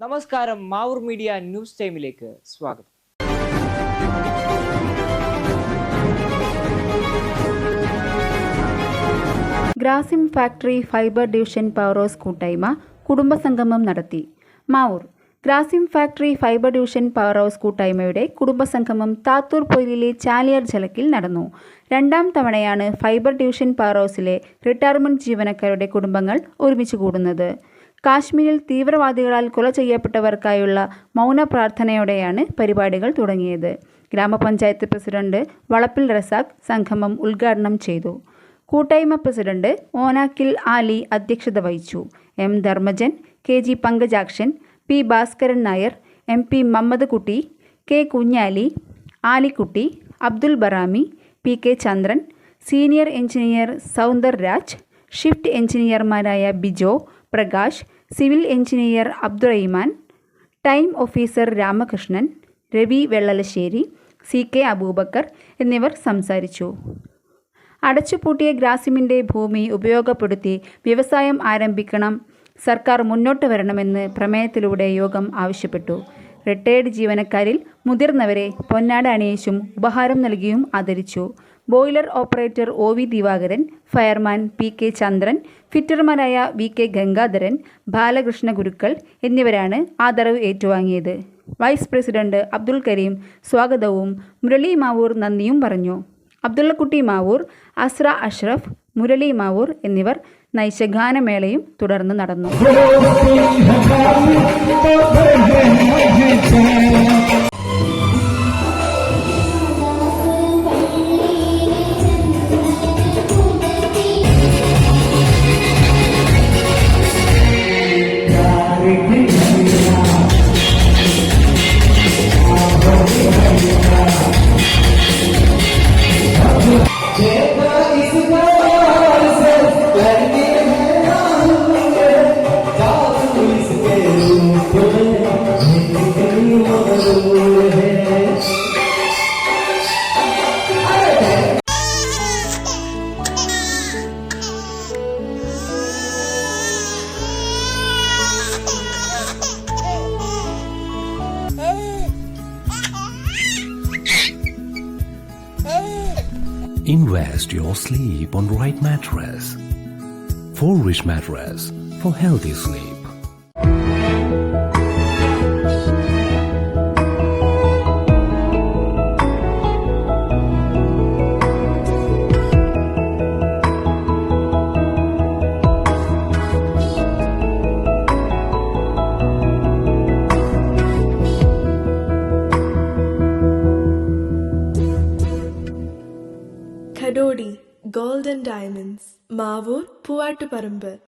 നമസ്കാരം, Mavoor media news ടൈമിലേക്ക് സ്വാഗതം. Grasim factory fibre division power house കൂട്ടായ്മ കുടുംബസംഗമം നടത്തി. Mavoor Grasim factory fibre division power house കൂട്ടായ്മയുടെ കുടുംബസംഗമം താത്തൂർ പൊയിലിലെ ചാലിയാർ ജലക്കിൽ നടന്നു. രണ്ടാം തവണയാണ് ഫൈബർ ഡിവിഷൻ പവർ ഹൗസിലെ റിട്ടയർമെന്റ് ജീവനക്കാരുടെ കുടുംബങ്ങൾ ഒരുമിച്ച് കൂടുന്നത്. കാശ്മീരിൽ തീവ്രവാദികളാൽ കൊല ചെയ്യപ്പെട്ടവർക്കായുള്ള മൗന പ്രാർത്ഥനയോടെയാണ് പരിപാടികൾ തുടങ്ങിയത്. ഗ്രാമപഞ്ചായത്ത് പ്രസിഡന്റ് വളപ്പിൽ റസാഖ് സംഗമം ഉദ്ഘാടനം ചെയ്തു. കൂട്ടായ്മ പ്രസിഡന്റ് ഓനാക്കിൽ ആലി അധ്യക്ഷത വഹിച്ചു. M Dharmajan, K G Pankajakshan, P Bhaskaran Nair, M P Mammad Kutty, K Kunhali, Alikutty, Abdul Barami, P K Chandran, senior engineer Soundar Raj, shift എഞ്ചിനീയർമാരായ Bijo, Prakash, civil engineer Abdurahiman, time officer Ramakrishnan, Ravi Vellalassery, C K Aboobacker എന്നിവർ സംസാരിച്ചു. അടച്ചുപൂട്ടിയ ഗ്രാസിമിൻ്റെ ഭൂമി ഉപയോഗപ്പെടുത്തി വ്യവസായം ആരംഭിക്കണം, സർക്കാർ മുന്നോട്ട് വരണമെന്ന് പ്രമേയത്തിലൂടെ യോഗം ആവശ്യപ്പെട്ടു. റിട്ടയേർഡ് ജീവനക്കാരിൽ മുതിർന്നവരെ പൊന്നാട അണിയിച്ചും ഉപഹാരം നൽകിയും ആദരിച്ചു. Boiler operator O V Divakaran, fireman P K Chandran, ഫിറ്റർമാരായ വി കെ ഗംഗാധരൻ, ബാലകൃഷ്ണ ഗുരുക്കൾ എന്നിവരാണ് ആദരവ് ഏറ്റുവാങ്ങിയത്. വൈസ് പ്രസിഡന്റ് അബ്ദുൽ കരീം സ്വാഗതവും മുരളി മാവൂർ നന്ദിയും പറഞ്ഞു. അബ്ദുള്ളക്കുട്ടി മാവൂർ, അസ്ര അഷ്റഫ്, മുരളി മാവൂർ എന്നിവർ നയിച്ച ഗാനമേളയും തുടർന്ന് നടന്നു. Invest your sleep on right mattress. Forwish mattress for healthy sleep. Kadodi Gold and Diamonds, Mavur, Puvattuparambur.